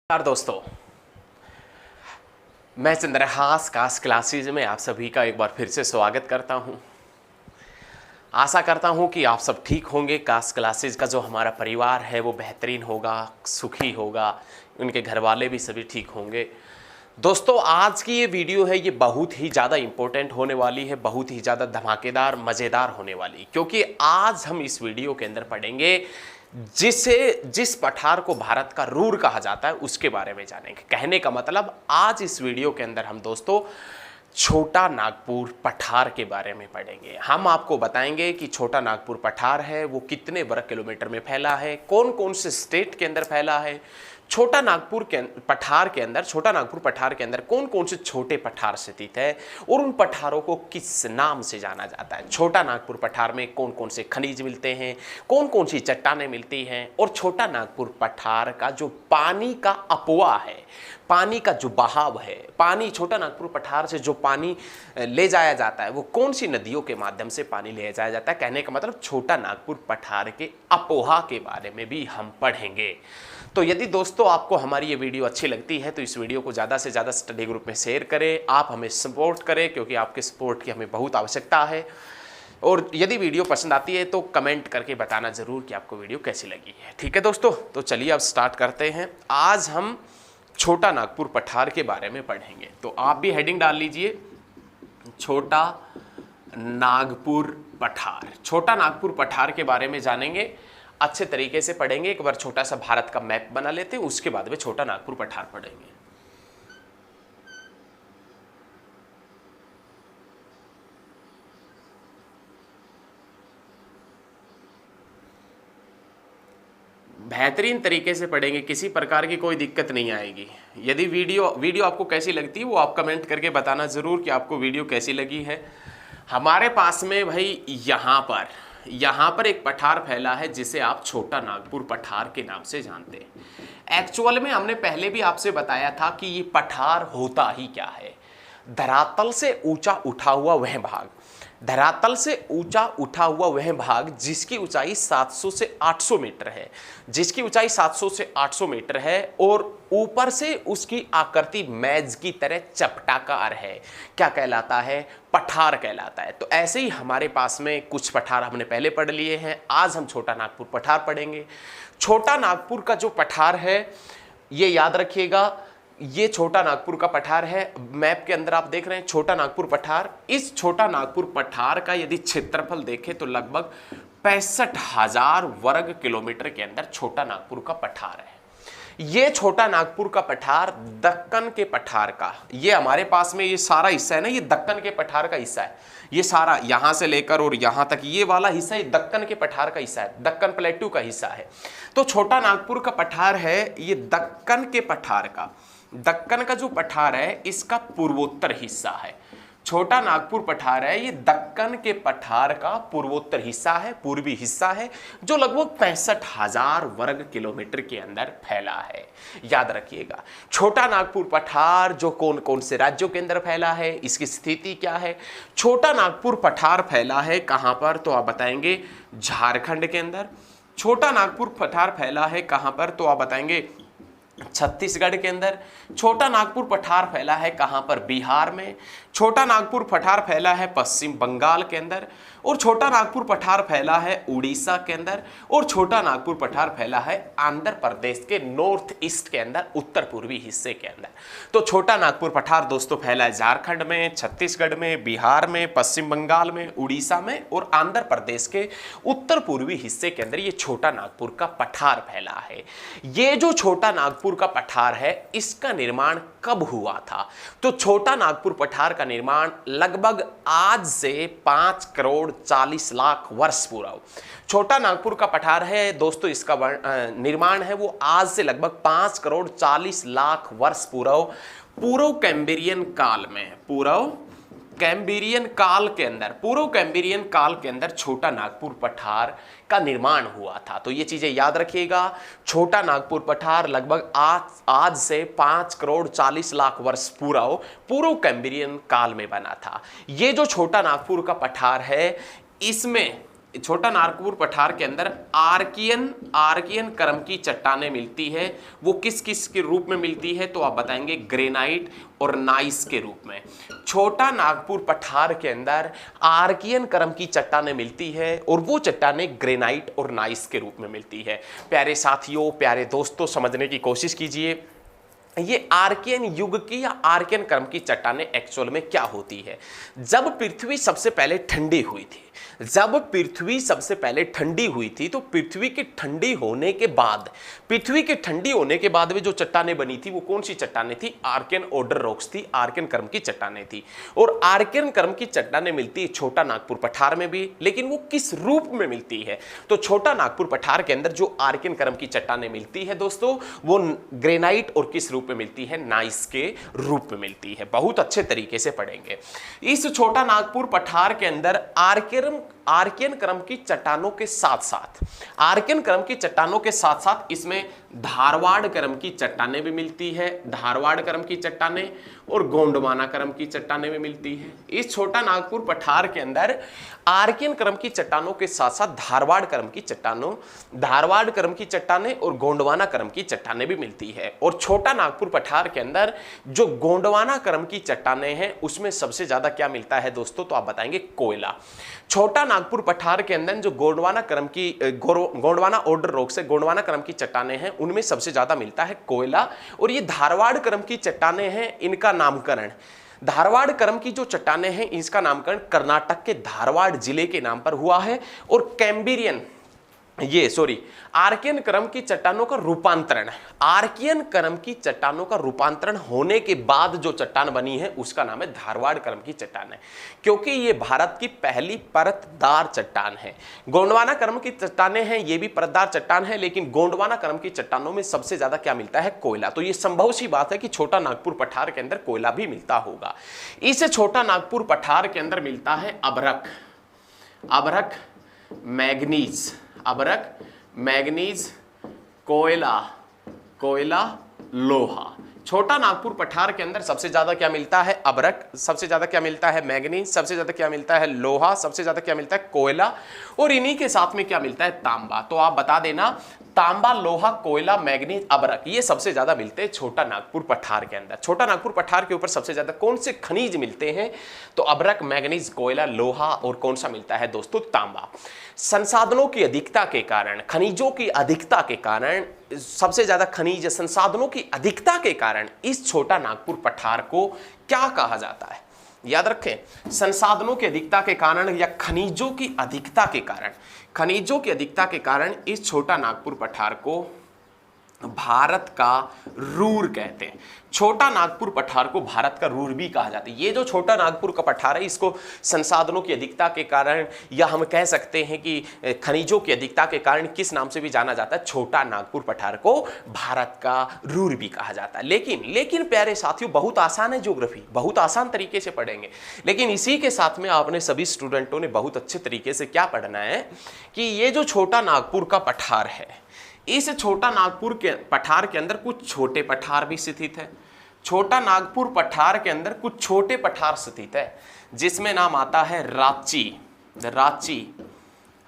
नमस्कार दोस्तों, मैं चंद्रहास कास्ट क्लासेज में आप सभी का एक बार फिर से स्वागत करता हूं। आशा करता हूं कि आप सब ठीक होंगे। कास्ट क्लासेज का जो हमारा परिवार है वो बेहतरीन होगा, सुखी होगा, उनके घर वाले भी सभी ठीक होंगे। दोस्तों, आज की ये वीडियो है, ये बहुत ही ज़्यादा इम्पोर्टेंट होने वाली है, बहुत ही ज़्यादा धमाकेदार मज़ेदार होने वाली, क्योंकि आज हम इस वीडियो के अंदर पढ़ेंगे जिस पठार को भारत का रूर कहा जाता है उसके बारे में जानेंगे। कहने का मतलब, आज इस वीडियो के अंदर हम दोस्तों छोटा नागपुर पठार के बारे में पढ़ेंगे। हम आपको बताएंगे कि छोटा नागपुर पठार है वो कितने वर्ग किलोमीटर में फैला है, कौन कौन से स्टेट के अंदर फैला है, छोटा नागपुर पठार के अंदर कौन कौन से छोटे पठार स्थित है और उन पठारों को किस नाम से जाना जाता है। छोटा नागपुर पठार में कौन कौन से खनिज मिलते हैं, कौन कौन सी चट्टानें मिलती हैं, और छोटा नागपुर पठार का जो पानी का अपवा है, पानी का जो बहाव है, पानी छोटा नागपुर पठार से जो पानी ले जाया जाता है वो कौन सी नदियों के माध्यम से पानी ले जाया जाता है। कहने का मतलब, छोटा नागपुर पठार के अपोहा के बारे में भी हम पढ़ेंगे। तो यदि दोस्तों आपको हमारी ये वीडियो अच्छी लगती है तो इस वीडियो को ज़्यादा से ज़्यादा स्टडी ग्रुप में शेयर करें, आप हमें सपोर्ट करें, क्योंकि आपके सपोर्ट की हमें बहुत आवश्यकता है। और यदि वीडियो पसंद आती है तो कमेंट करके बताना ज़रूर कि आपको वीडियो कैसी लगी है। ठीक है दोस्तों, तो चलिए अब स्टार्ट करते हैं। आज हम छोटा नागपुर पठार के बारे में पढ़ेंगे, तो आप भी हेडिंग डाल लीजिए, छोटा नागपुर पठार। छोटा नागपुर पठार के बारे में जानेंगे, अच्छे तरीके से पढ़ेंगे। एक बार छोटा सा भारत का मैप बना लेते हैं, उसके बाद में छोटा नागपुर पठार पढ़ेंगे। बेहतरीन तरीके से पढ़ेंगे, किसी प्रकार की कोई दिक्कत नहीं आएगी। यदि वीडियो आपको कैसी लगती है वो आप कमेंट करके बताना ज़रूर कि आपको वीडियो कैसी लगी है। हमारे पास में भाई यहाँ पर एक पठार फैला है जिसे आप छोटा नागपुर पठार के नाम से जानते हैं। एक्चुअल में हमने पहले भी आपसे बताया था कि ये पठार होता ही क्या है। धरातल से ऊंचा उठा हुआ वह भाग, धरातल से ऊंचा उठा हुआ वह भाग जिसकी ऊंचाई 700 से 800 मीटर है, जिसकी ऊंचाई 700 से 800 मीटर है और ऊपर से उसकी आकृति मैज की तरह चपटाकार है, क्या कहलाता है? पठार कहलाता है। तो ऐसे ही हमारे पास में कुछ पठार हमने पहले पढ़ लिए हैं, आज हम छोटा नागपुर पठार पढ़ेंगे। छोटा नागपुर का जो पठार है ये याद रखिएगा, ये छोटा नागपुर का पठार है। मैप के अंदर आप देख रहे हैं छोटा नागपुर पठार। इस छोटा नागपुर पठार का यदि क्षेत्रफल देखें तो लगभग 65,000 वर्ग किलोमीटर के अंदर छोटा नागपुर का पठार है। ये छोटा नागपुर का पठार दक्कन के पठार का, ये हमारे पास में ये सारा हिस्सा है ना, ये दक्कन के पठार का हिस्सा है। ये सारा यहां से लेकर और यहां तक ये वाला हिस्सा ये दक्कन के पठार का हिस्सा है, दक्कन प्लेटू का हिस्सा है। तो छोटा नागपुर का पठार है ये दक्कन के पठार का, दक्कन का जो पठार है इसका पूर्वोत्तर हिस्सा है। छोटा नागपुर पठार है ये दक्कन के पठार का पूर्वोत्तर हिस्सा है, पूर्वी हिस्सा है, जो लगभग 65,000 वर्ग किलोमीटर के अंदर फैला है। याद रखिएगा, छोटा नागपुर पठार जो कौन कौन से राज्यों के अंदर फैला है, इसकी स्थिति क्या है। छोटा नागपुर पठार फैला है कहां पर, तो आप बताएंगे झारखंड के अंदर। छोटा नागपुर पठार फैला है कहां पर, तो आप बताएंगे छत्तीसगढ़ के अंदर। छोटा नागपुर पठार फैला है कहां पर, बिहार में। छोटा नागपुर पठार फैला है पश्चिम बंगाल के अंदर, और छोटा नागपुर पठार फैला है उड़ीसा के अंदर, और छोटा नागपुर पठार फैला है आंध्र प्रदेश के नॉर्थ ईस्ट के अंदर, उत्तर पूर्वी हिस्से के अंदर। तो छोटा नागपुर पठार दोस्तों फैला है झारखंड में, छत्तीसगढ़ में, बिहार में, पश्चिम बंगाल में, उड़ीसा में और आंध्र प्रदेश के उत्तर पूर्वी हिस्से के अंदर ये छोटा नागपुर का पठार फैला है। ये जो छोटा नागपुर का पठार है इसका निर्माण कब हुआ था, तो छोटा नागपुर पठार का निर्माण लगभग आज से 5 करोड़ 40 लाख वर्ष पूर्व। छोटा नागपुर का पठार है दोस्तों, इसका निर्माण है वो आज से लगभग 5 करोड़ 40 लाख वर्ष पूर्व कैम्ब्रियन काल में, पूर्व कैम्ब्रियन काल के अंदर छोटा नागपुर पठार का निर्माण हुआ था। तो ये चीजें याद रखिएगा, छोटा नागपुर पठार लगभग आज से 5 करोड़ 40 लाख वर्ष पूर्व कैम्ब्रियन काल में बना था। ये जो छोटा नागपुर का पठार है इसमें छोटा नागपुर पठार के अंदर आर्कियन क्रम की चट्टानें मिलती है। वो किस किस के रूप में मिलती है, तो आप बताएंगे ग्रेनाइट और नाइस के रूप में। छोटा नागपुर पठार के अंदर आर्कियन क्रम की चट्टानें मिलती है और वो चट्टानें ग्रेनाइट और नाइस के रूप में मिलती है। प्यारे साथियों, प्यारे दोस्तों, समझने की कोशिश कीजिए ये आर्कियन युग की या आर्कियन क्रम की चट्टानें एक्चुअल में क्या होती है। जब पृथ्वी सबसे पहले ठंडी हुई थी, जब पृथ्वी सबसे पहले ठंडी हुई थी, तो पृथ्वी के ठंडी होने के बाद, पृथ्वी के ठंडी होने के बाद में जो चट्टानें बनी थी वो कौन सी चट्टानें थी? आर्कियन ऑर्डर रॉक्स थी, आर्कियन क्रम की चट्टानें थी। और आर्कियन क्रम की चट्टानें मिलती है छोटा नागपुर पठार में भी, लेकिन वो किस रूप में मिलती है? तो छोटा नागपुर पठार के अंदर जो आर्कियन क्रम की चट्टानें मिलती है दोस्तों, वो ग्रेनाइट और किस रूप में मिलती है? नाइस के रूप में मिलती है। बहुत अच्छे तरीके से पढ़ेंगे। इस छोटा नागपुर पठार के अंदर आर्कियन क्रम की चट्टानों के साथ साथ, आर्कियन क्रम की चट्टानों के साथ साथ इसमें धारवाड़ क्रम की चट्टानें भी मिलती है। धारवाड़ क्रम की चट्टानें और गोंडवाना क्रम की चट्टानें भी मिलती है। इस छोटा नागपुर पठार के अंदर आर्कियन क्रम की चट्टानों के साथ साथ धारवाड़ क्रम की चट्टानें और गोंडवाना क्रम की चट्टानें भी मिलती है। और छोटा नागपुर पठार के अंदर जो गोंडवाना क्रम की चट्टानें हैं उसमें सबसे ज्यादा क्या मिलता है दोस्तों? तो आप बताएंगे कोयला। छोटा नागपुर पठार के अंदर जो गोंडवाना ऑर्डर रॉक से गोंडवाना क्रम की चट्टानें हैं उनमें सबसे ज्यादा मिलता है कोयला। और ये धारवाड़ क्रम की चट्टानें हैं, इनका नामकरण, धारवाड़ क्रम की जो चट्टानें हैं इसका नामकरण कर्नाटक के धारवाड़ जिले के नाम पर हुआ है। और आर्कियन क्रम की चट्टानों का रूपांतरण, आर्कियन क्रम की चट्टानों का रूपांतरण होने के बाद जो चट्टान बनी है उसका नाम है धारवाड़ क्रम की चट्टान है, क्योंकि ये भारत की पहली परतदार चट्टान है। गोंडवाना क्रम की चट्टानें हैं, ये भी परतदार चट्टान है, लेकिन गोंडवाना क्रम की चट्टानों में सबसे ज्यादा क्या मिलता है? कोयला। तो ये संभव सी बात है कि छोटा नागपुर पठार के अंदर कोयला भी मिलता होगा। इस छोटा नागपुर पठार के अंदर मिलता है अभ्रक, मैग्नीज, कोयला, लोहा। छोटा नागपुर पठार के अंदर सबसे ज्यादा क्या मिलता है? अभ्रक, सबसे ज्यादा क्या मिलता है? मैग्नीज, सबसे ज्यादा क्या मिलता है? लोहा, सबसे ज्यादा क्या मिलता है? कोयला। और इन्हीं के साथ में क्या मिलता है? तांबा। तो आप बता देना, तांबा, लोहा, कोयला, मैग्नीज, अभ्रक, ये सबसे ज्यादा मिलते हैं छोटा नागपुर पठार के अंदर। छोटा नागपुर पठार के ऊपर सबसे ज्यादा कौन से खनिज मिलते हैं? तो अभ्रक, मैग्नीज, कोयला, लोहा और कौन सा मिलता है दोस्तों? तांबा। संसाधनों की अधिकता के कारण, खनिजों की अधिकता के कारण, सबसे ज्यादा खनिज संसाधनों की अधिकता के कारण इस छोटा नागपुर पठार को क्या कहा जाता है? याद रखें, संसाधनों की अधिकता के कारण या खनिजों की अधिकता के कारण इस छोटा नागपुर पठार को भारत का रूर कहते हैं। छोटा नागपुर पठार को भारत का रूर भी कहा जाता है। ये जो छोटा नागपुर का पठार है इसको संसाधनों की अधिकता के कारण या हम कह सकते हैं कि खनिजों की अधिकता के कारण किस नाम से भी जाना जाता है? छोटा नागपुर पठार को भारत का रूर भी कहा जाता है। लेकिन प्यारे साथियों, बहुत आसान है ज्योग्राफी, बहुत आसान तरीके से पढ़ेंगे, लेकिन इसी के साथ में आपने सभी स्टूडेंटों ने बहुत अच्छे तरीके से क्या पढ़ना है कि ये जो छोटा नागपुर का पठार है, इस छोटा नागपुर के पठार के अंदर कुछ छोटे पठार भी स्थित है। छोटा नागपुर पठार के अंदर कुछ छोटे पठार स्थित है, जिसमें नाम आता है रांची,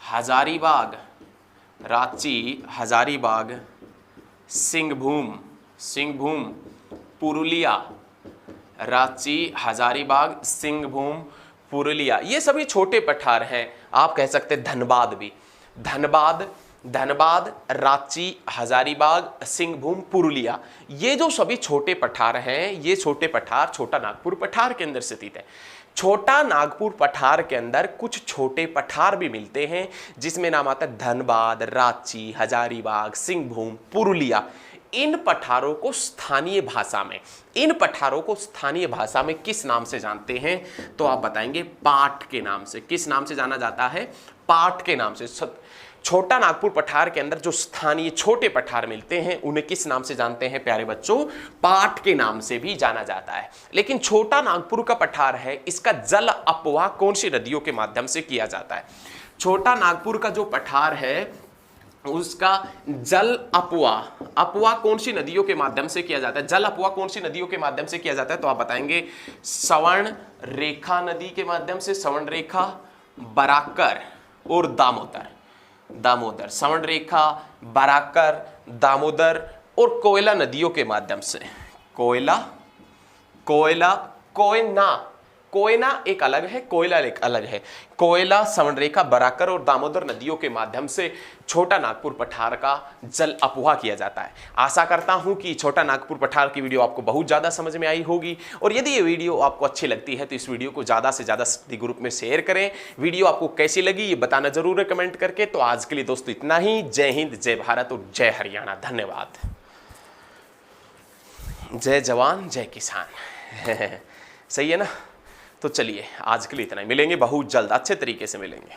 हजारीबाग, सिंहभूम, पुरुलिया। रांची, हजारीबाग, सिंहभूम, पुरुलिया, ये सभी छोटे पठार हैं। आप कह सकते हैं धनबाद भी, धनबाद, रांची, हजारीबाग, सिंहभूम, पुरुलिया, ये जो सभी छोटे पठार हैं, ये छोटे पठार छोटा नागपुर पठार के अंदर स्थित है। छोटा नागपुर पठार के अंदर कुछ छोटे पठार भी मिलते हैं, जिसमें नाम आता है धनबाद, रांची, हजारीबाग, सिंहभूम, पुरुलिया। इन पठारों को स्थानीय भाषा में किस नाम से जानते हैं? तो आप बताएंगे पाठ के नाम से। किस नाम से जाना जाता है? पाठ के नाम से। छोटा नागपुर पठार के अंदर जो स्थानीय छोटे पठार मिलते हैं उन्हें किस नाम से जानते हैं प्यारे बच्चों? पाठ के नाम से भी जाना जाता है। लेकिन छोटा नागपुर का पठार है, इसका जल अपवाह कौन सी नदियों के माध्यम से किया जाता है? छोटा नागपुर का जो पठार है उसका जल अपवाह कौन सी नदियों के माध्यम से किया जाता है? जल अपवाह कौन सी नदियों के माध्यम से किया जाता है? तो आप बताएंगे स्वर्ण रेखा नदी के माध्यम से, स्वर्ण रेखा, और दामोदर। दामोदर सवर्ण रेखा, बराकर, दामोदर और कोयला नदियों के माध्यम से। कोयला, कोयला, कोयना, कोयना एक अलग है, कोयला एक अलग है। कोयला, सवर्णरेखा, बराकर और दामोदर नदियों के माध्यम से छोटा नागपुर पठार का जल अपुहा किया जाता है। आशा करता हूं कि छोटा नागपुर पठार की वीडियो आपको बहुत ज़्यादा समझ में आई होगी, और यदि ये वीडियो आपको अच्छी लगती है तो इस वीडियो को ज़्यादा से ज़्यादा शक्ति ग्रुप में शेयर करें। वीडियो आपको कैसी लगी ये बताना जरूर है कमेंट करके। तो आज के लिए दोस्तों इतना ही। जय हिंद, जय भारत और जय हरियाणा। धन्यवाद। जय जवान, जय किसान। सही है ना? तो चलिए आज के लिए इतना ही। मिलेंगे बहुत जल्द, अच्छे तरीके से मिलेंगे।